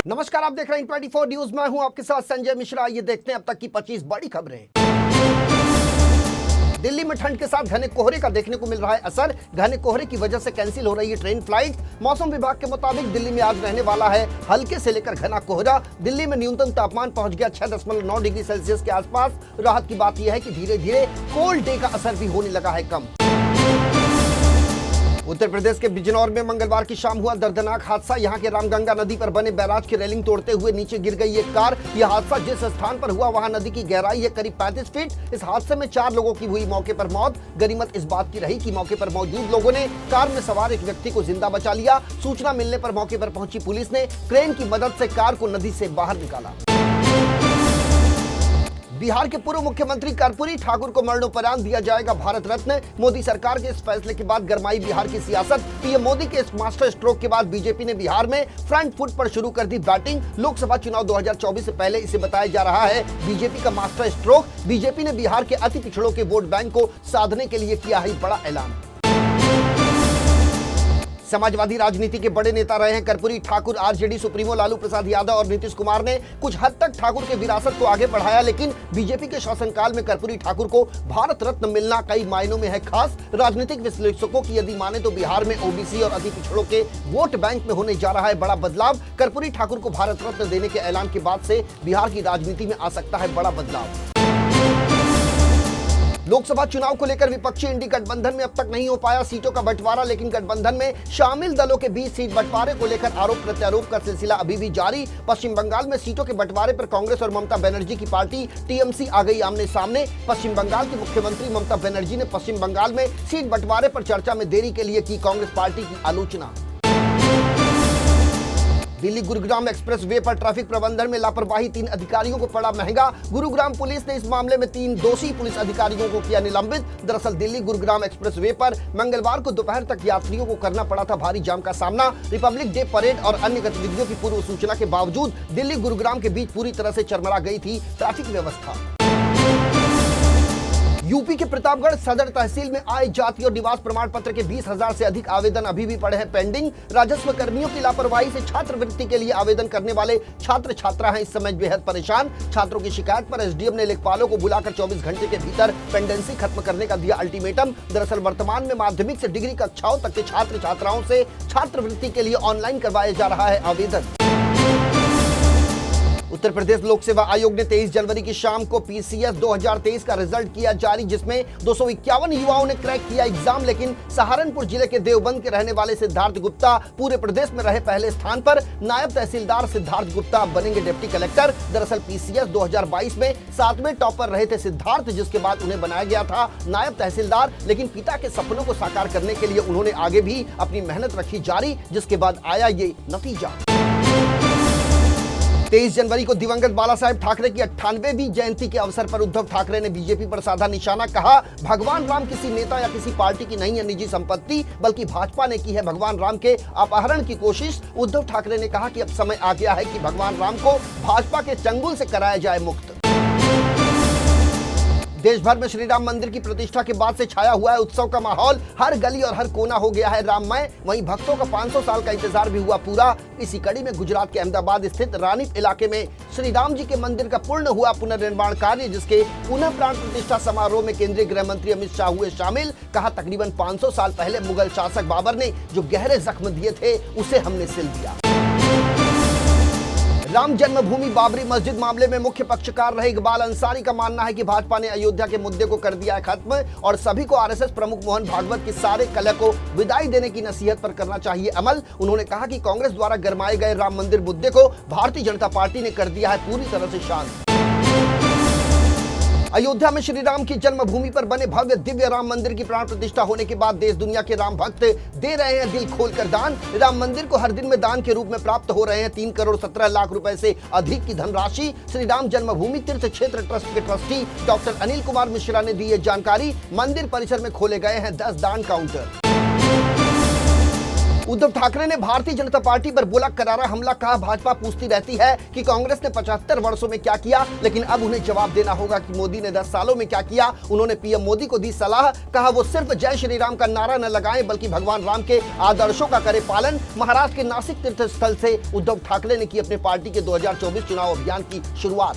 नमस्कार, आप देख रहे हैं 24 न्यूज। मैं हूं आपके साथ संजय मिश्रा। ये देखते हैं अब तक की 25 बड़ी खबरें। दिल्ली में ठंड के साथ घने कोहरे का देखने को मिल रहा है असर। घने कोहरे की वजह से कैंसिल हो रही है ट्रेन फ्लाइट। मौसम विभाग के मुताबिक दिल्ली में आज रहने वाला है हल्के से लेकर घना कोहरा। दिल्ली में न्यूनतम तापमान पहुंच गया 6.9 डिग्री सेल्सियस के आसपास। राहत की बात यह है कि धीरे धीरे कोल्ड डे का असर भी होने लगा है कम। उत्तर प्रदेश के बिजनौर में मंगलवार की शाम हुआ दर्दनाक हादसा। यहां के रामगंगा नदी पर बने बैराज की रेलिंग तोड़ते हुए नीचे गिर गई एक कार। यह हादसा जिस स्थान पर हुआ वहां नदी की गहराई है करीब 35 फीट। इस हादसे में 4 लोगों की हुई मौके पर मौत। गनीमत इस बात की रही कि मौके पर मौजूद लोगों ने कार में सवार एक व्यक्ति को जिंदा बचा लिया। सूचना मिलने पर मौके पर पहुंची पुलिस ने क्रेन की मदद से कार को नदी से बाहर निकाला। बिहार के पूर्व मुख्यमंत्री कर्पूरी ठाकुर को मरणोपरांत दिया जाएगा भारत रत्न। मोदी सरकार के इस फैसले के बाद गरमाई बिहार की सियासत। पीएम मोदी के इस मास्टर स्ट्रोक के बाद बीजेपी ने बिहार में फ्रंट फुट पर शुरू कर दी बैटिंग। लोकसभा चुनाव 2024 से पहले इसे बताया जा रहा है बीजेपी का मास्टर स्ट्रोक। बीजेपी ने बिहार के अति पिछड़ों के वोट बैंक को साधने के लिए किया है बड़ा ऐलान। समाजवादी राजनीति के बड़े नेता रहे हैं कर्पूरी ठाकुर। आरजेडी सुप्रीमो लालू प्रसाद यादव और नीतीश कुमार ने कुछ हद तक ठाकुर के विरासत को आगे बढ़ाया, लेकिन बीजेपी के शासनकाल में कर्पूरी ठाकुर को भारत रत्न मिलना कई मायनों में है खास। राजनीतिक विश्लेषकों की यदि माने तो बिहार में ओबीसी और अति पिछड़ों के वोट बैंक में होने जा रहा है बड़ा बदलाव। कर्पूरी ठाकुर को भारत रत्न देने के ऐलान के बाद से बिहार की राजनीति में आ सकता है बड़ा बदलाव। लोकसभा चुनाव को लेकर विपक्षी इंडी गठबंधन में अब तक नहीं हो पाया सीटों का बंटवारा, लेकिन गठबंधन में शामिल दलों के बीच सीट बंटवारे को लेकर आरोप प्रत्यारोप का सिलसिला अभी भी जारी। पश्चिम बंगाल में सीटों के बंटवारे पर कांग्रेस और ममता बनर्जी की पार्टी टीएमसी आ गई आमने सामने। पश्चिम बंगाल की मुख्यमंत्री ममता बनर्जी ने पश्चिम बंगाल में सीट बंटवारे पर चर्चा में देरी के लिए की कांग्रेस पार्टी की आलोचना। दिल्ली गुरुग्राम एक्सप्रेस वे पर ट्रैफिक प्रबंधन में लापरवाही 3 अधिकारियों को पड़ा महंगा। गुरुग्राम पुलिस ने इस मामले में 3 दोषी पुलिस अधिकारियों को किया निलंबित। दरअसल दिल्ली गुरुग्राम एक्सप्रेस वे पर मंगलवार को दोपहर तक यात्रियों को करना पड़ा था भारी जाम का सामना। रिपब्लिक डे परेड और अन्य गतिविधियों की पूर्व सूचना के बावजूद दिल्ली गुरुग्राम के बीच पूरी तरह से चरमरा गई थी ट्रैफिक व्यवस्था। यूपी के प्रतापगढ़ सदर तहसील में आय जाति और निवास प्रमाण पत्र के 20,000 से अधिक आवेदन अभी भी पड़े हैं पेंडिंग। राजस्व कर्मियों की लापरवाही से छात्रवृत्ति के लिए आवेदन करने वाले छात्र छात्रा हैं इस समय बेहद परेशान। छात्रों की शिकायत पर एसडीएम ने लेखपालों को बुलाकर 24 घंटे के भीतर पेंडेंसी खत्म करने का दिया अल्टीमेटम। दरअसल वर्तमान में माध्यमिक से डिग्री कक्षाओं तक के छात्र छात्राओं से छात्रवृत्ति के लिए ऑनलाइन करवाया जा रहा है आवेदन। उत्तर प्रदेश लोक सेवा आयोग ने 23 जनवरी की शाम को पीसीएस 2023 का रिजल्ट किया जारी, जिसमें 251 युवाओं ने क्रैक किया एग्जाम। लेकिन सहारनपुर जिले के देवबंद के रहने वाले सिद्धार्थ गुप्ता पूरे प्रदेश में रहे पहले स्थान पर। नायब तहसीलदार सिद्धार्थ गुप्ता बनेंगे डिप्टी कलेक्टर। दरअसल पीसीएस 2022 में 7वें टॉपर रहे थे सिद्धार्थ, जिसके बाद उन्हें बनाया गया था नायब तहसीलदार। लेकिन पिता के सपनों को साकार करने के लिए उन्होंने आगे भी अपनी मेहनत रखी जारी, जिसके बाद आया ये नतीजा। 23 जनवरी को दिवंगत बाला साहेब ठाकरे की 98वीं जयंती के अवसर पर उद्धव ठाकरे ने बीजेपी पर साधा निशाना। कहा, भगवान राम किसी नेता या किसी पार्टी की नहीं है निजी संपत्ति, बल्कि भाजपा ने की है भगवान राम के अपहरण की कोशिश। उद्धव ठाकरे ने कहा कि अब समय आ गया है कि भगवान राम को भाजपा के चंगुल से कराया जाए मुक्त। देश भर में श्री राम मंदिर की प्रतिष्ठा के बाद से छाया हुआ है उत्सव का माहौल। हर गली और हर कोना हो गया है राममय। वहीं भक्तों का 500 साल का इंतजार भी हुआ पूरा। इसी कड़ी में गुजरात के अहमदाबाद स्थित रानीप इलाके में श्री राम जी के मंदिर का पूर्ण हुआ पुनर्निर्माण कार्य, जिसके पुनः प्राण प्रतिष्ठा समारोह में केंद्रीय गृह मंत्री अमित शाह हुए शामिल। कहा, तकरीबन 500 साल पहले मुगल शासक बाबर ने जो गहरे जख्म दिए थे उसे हमने सिल दिया। राम जन्मभूमि बाबरी मस्जिद मामले में मुख्य पक्षकार रहे इकबाल अंसारी का मानना है कि भाजपा ने अयोध्या के मुद्दे को कर दिया है खत्म और सभी को आरएसएस प्रमुख मोहन भागवत की सारे कलह को विदाई देने की नसीहत पर करना चाहिए अमल। उन्होंने कहा कि कांग्रेस द्वारा गरमाए गए राम मंदिर मुद्दे को भारतीय जनता पार्टी ने कर दिया है पूरी तरह से शांत। अयोध्या में श्री राम की जन्मभूमि पर बने भव्य दिव्य राम मंदिर की प्राण प्रतिष्ठा होने के बाद देश दुनिया के राम भक्त दे रहे हैं दिल खोलकर दान। राम मंदिर को हर दिन में दान के रूप में प्राप्त हो रहे हैं 3 करोड़ 17 लाख रुपए से अधिक की धनराशि। श्री राम जन्मभूमि तीर्थ क्षेत्र ट्रस्ट के ट्रस्टी डॉक्टर अनिल कुमार मिश्रा ने दी जानकारी। मंदिर परिसर में खोले गए हैं 10 दान काउंटर। उद्धव ठाकरे ने भारतीय जनता पार्टी पर बोला करारा हमला, कहा भाजपा पूछती रहती है कि कांग्रेस ने 75 वर्षों में क्या किया, लेकिन अब उन्हें जवाब देना होगा कि मोदी ने 10 सालों में क्या किया। उन्होंने पीएम मोदी को दी सलाह, कहा वो सिर्फ जय श्री राम का नारा न लगाएं बल्कि भगवान राम के आदर्शों का करे पालन। महाराष्ट्र के नासिक तीर्थ स्थल से उद्धव ठाकरे ने की अपने पार्टी के 2024 चुनाव अभियान की शुरुआत।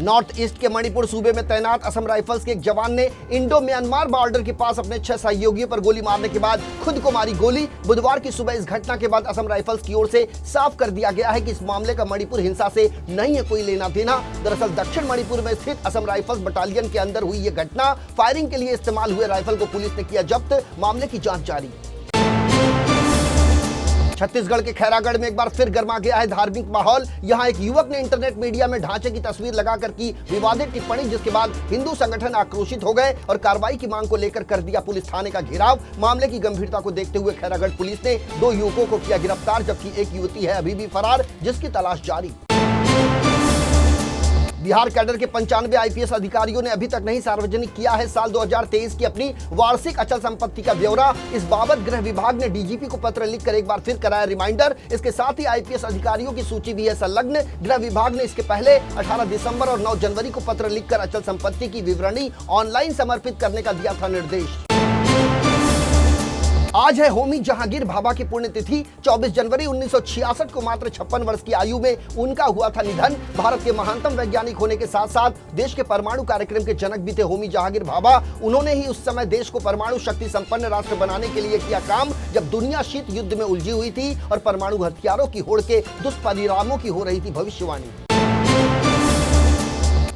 नॉर्थ ईस्ट के मणिपुर सूबे में तैनात असम राइफल्स के एक जवान ने इंडो म्यांमार बॉर्डर के पास अपने 6 सहयोगियों पर गोली मारने के बाद खुद को मारी गोली। बुधवार की सुबह इस घटना के बाद असम राइफल्स की ओर से साफ कर दिया गया है कि इस मामले का मणिपुर हिंसा से नहीं है कोई लेना देना। दरअसल दक्षिण मणिपुर में स्थित असम राइफल्स बटालियन के अंदर हुई यह घटना। फायरिंग के लिए इस्तेमाल हुए राइफल को पुलिस ने किया जब्त, मामले की जांच जारी। छत्तीसगढ़ के खैरागढ़ में एक बार फिर गर्मा गया है धार्मिक माहौल। यहां एक युवक ने इंटरनेट मीडिया में ढांचे की तस्वीर लगाकर की विवादित टिप्पणी, जिसके बाद हिंदू संगठन आक्रोशित हो गए और कार्रवाई की मांग को लेकर कर दिया पुलिस थाने का घेराव। मामले की गंभीरता को देखते हुए खैरागढ़ पुलिस ने 2 युवकों को किया गिरफ्तार, जबकि एक युवती है अभी भी फरार, जिसकी तलाश जारी। बिहार कैडर के 95 आईपीएस अधिकारियों ने अभी तक नहीं सार्वजनिक किया है साल 2023 की अपनी वार्षिक अचल संपत्ति का ब्यौरा। इस बाबत गृह विभाग ने डीजीपी को पत्र लिखकर एक बार फिर कराया रिमाइंडर। इसके साथ ही आईपीएस अधिकारियों की सूची भी है संलग्न। गृह विभाग ने इसके पहले 18 दिसंबर और 9 जनवरी को पत्र लिखकर अचल संपत्ति की विवरणी ऑनलाइन समर्पित करने का दिया था निर्देश। आज है होमी जहांगीर भाभा की पुण्यतिथि। 24 जनवरी 1966 को मात्र 56 वर्ष की आयु में उनका हुआ था निधन। भारत के महानतम वैज्ञानिक होने के साथ साथ देश के परमाणु कार्यक्रम के जनक भी थे होमी जहांगीर भाभा। उन्होंने ही उस समय देश को परमाणु शक्ति संपन्न राष्ट्र बनाने के लिए किया काम, जब दुनिया शीत युद्ध में उलझी हुई थी और परमाणु हथियारों की होड़ के दुष्परिणामों की हो रही थी भविष्यवाणी।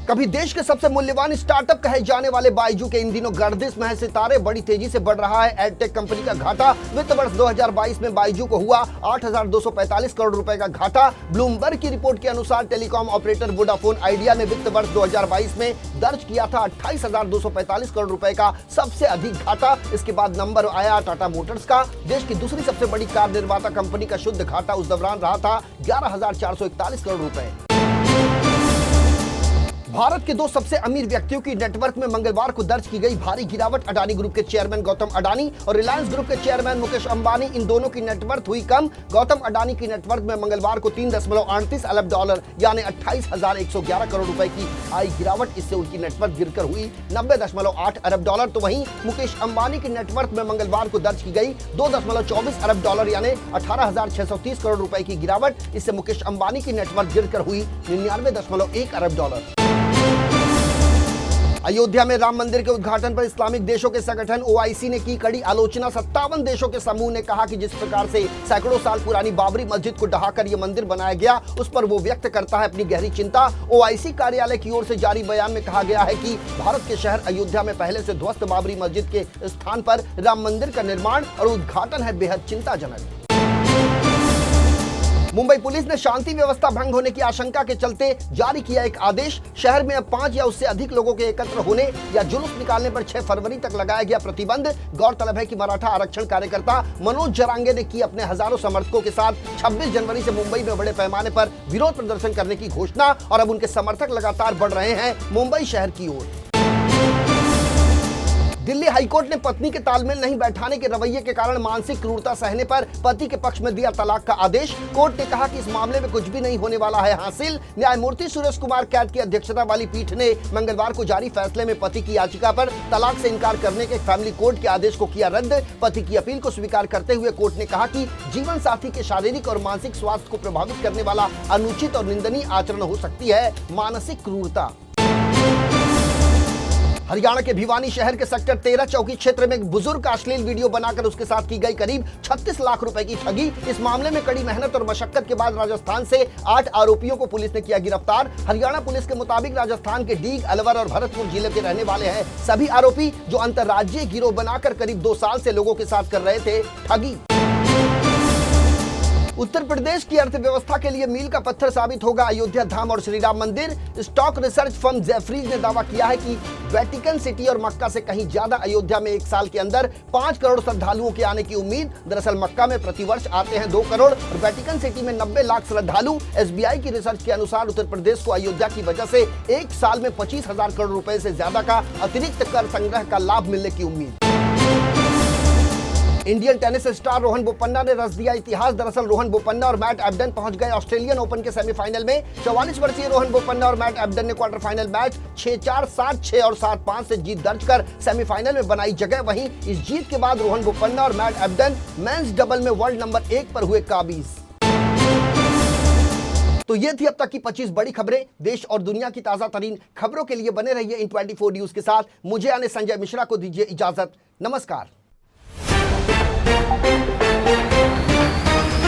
कभी देश के सबसे मूल्यवान स्टार्टअप कहे जाने वाले बायजू के इन दिनों गर्दिश में है सितारे। बड़ी तेजी से बढ़ रहा है एडटेक कंपनी का घाटा। वित्त वर्ष 2022 में बायजू को हुआ 8,245 करोड़ रुपए का घाटा। ब्लूमबर्ग की रिपोर्ट के अनुसार टेलीकॉम ऑपरेटर वोडाफोन आइडिया ने वित्त वर्ष 2022 में दर्ज किया था 28,245 करोड़ रुपए का सबसे अधिक घाटा। इसके बाद नंबर आया टाटा मोटर्स का। देश की दूसरी सबसे बड़ी कार निर्माता कंपनी का शुद्ध घाटा उस दौरान रहा था 11,441 करोड़ रुपए। भारत के 2 सबसे अमीर व्यक्तियों की नेटवर्थ में मंगलवार को दर्ज की गई भारी गिरावट। अडानी ग्रुप के चेयरमैन गौतम अडानी और रिलायंस ग्रुप के चेयरमैन मुकेश अंबानी, इन दोनों की नेटवर्थ हुई कम। गौतम अडानी की नेटवर्थ में मंगलवार को 3.38 अरब डॉलर यानी 28,111 करोड़ रुपए की आई गिरावट। इससे उनकी नेटवर्थ गिरकर हुई 90.8 अरब डॉलर। तो वहीं मुकेश अंबानी की नेटवर्थ में मंगलवार को दर्ज की गई 2.24 अरब डॉलर यानी 18,630 करोड़ रुपए की गिरावट। इससे मुकेश अंबानी की नेटवर्थ गिरकर हुई 99.1 अरब डॉलर। अयोध्या में राम मंदिर के उद्घाटन पर इस्लामिक देशों के संगठन ओआईसी ने की कड़ी आलोचना। 57 देशों के समूह ने कहा कि जिस प्रकार से सैकड़ों साल पुरानी बाबरी मस्जिद को ढहाकर यह मंदिर बनाया गया, उस पर वो व्यक्त करता है अपनी गहरी चिंता। ओआईसी कार्यालय की ओर से जारी बयान में कहा गया है कि भारत के शहर अयोध्या में पहले से ध्वस्त बाबरी मस्जिद के स्थान पर राम मंदिर का निर्माण और उद्घाटन है बेहद चिंताजनक। मुंबई पुलिस ने शांति व्यवस्था भंग होने की आशंका के चलते जारी किया एक आदेश। शहर में अब 5 या उससे अधिक लोगों के एकत्र होने या जुलूस निकालने पर 6 फरवरी तक लगाया गया प्रतिबंध। गौरतलब है कि मराठा आरक्षण कार्यकर्ता मनोज जरांगे ने की अपने हजारों समर्थकों के साथ 26 जनवरी से मुंबई में बड़े पैमाने पर विरोध प्रदर्शन करने की घोषणा, और अब उनके समर्थक लगातार बढ़ रहे हैं मुंबई शहर की ओर। दिल्ली हाईकोर्ट ने पत्नी के तालमेल नहीं बैठाने के रवैये के कारण मानसिक क्रूरता सहने पर पति के पक्ष में दिया तलाक का आदेश। कोर्ट ने कहा कि इस मामले में कुछ भी नहीं होने वाला है हासिल। न्यायमूर्ति सुरेश कुमार कैद की अध्यक्षता वाली पीठ ने मंगलवार को जारी फैसले में पति की याचिका पर तलाक से इनकार करने के फैमिली कोर्ट के आदेश को किया रद्द। पति की अपील को स्वीकार करते हुए कोर्ट ने कहा कि जीवन साथी के शारीरिक और मानसिक स्वास्थ्य को प्रभावित करने वाला अनुचित और निंदनीय आचरण हो सकती है मानसिक क्रूरता। हरियाणा के भिवानी शहर के सेक्टर 13 चौकी क्षेत्र में एक बुजुर्ग का अश्लील वीडियो बनाकर उसके साथ की गई करीब 36 लाख रुपए की ठगी। इस मामले में कड़ी मेहनत और मशक्कत के बाद राजस्थान से 8 आरोपियों को पुलिस ने किया गिरफ्तार। हरियाणा पुलिस के मुताबिक राजस्थान के डीग, अलवर और भरतपुर जिले के रहने वाले हैं सभी आरोपी, जो अंतर्राज्यीय गिरोह बनाकर करीब 2 साल से लोगों के साथ कर रहे थे ठगी। उत्तर प्रदेश की अर्थव्यवस्था के लिए मील का पत्थर साबित होगा अयोध्या धाम और श्री राम मंदिर। स्टॉक रिसर्च फर्म जेफरीज ने दावा किया है कि वेटिकन सिटी और मक्का से कहीं ज्यादा अयोध्या में एक साल के अंदर 5 करोड़ श्रद्धालुओं के आने की उम्मीद। दरअसल मक्का में प्रतिवर्ष आते हैं 2 करोड़ और वेटिकन सिटी में 90 लाख श्रद्धालु। एसबीआई की रिसर्च के अनुसार उत्तर प्रदेश को अयोध्या की वजह से एक साल में 25,000 करोड़ रुपए से ज्यादा का अतिरिक्त कर संग्रह का लाभ मिलने की उम्मीद। Indian tennis star Rohan Bopanna ने रच दिया इतिहास। दरअसल रोहन बोपन्ना और मैट एब्डन पहुंच गए ऑस्ट्रेलियन ओपन के सेमीफाइनल में। 44 वर्षीय रोहन बोपन्ना और मैट एब्डन ने क्वार्टर फाइनल मैच 6-4, 7-6 और 7-5 से जीत दर्ज कर सेमीफाइनल में बनाई जगह। वहीं इस जीत के बाद रोहन बोपन्ना और मैट एब्डन मेंस डबल में वर्ल्ड नंबर 1 पर हुए काबिज। तो ये थी अब तक की 25 बड़ी खबरें। देश और दुनिया की ताजा तरीन खबरों के लिए बने रहिए इन 24 न्यूज के साथ। मुझे यानी संजय मिश्रा को दीजिए इजाजत। नमस्कार।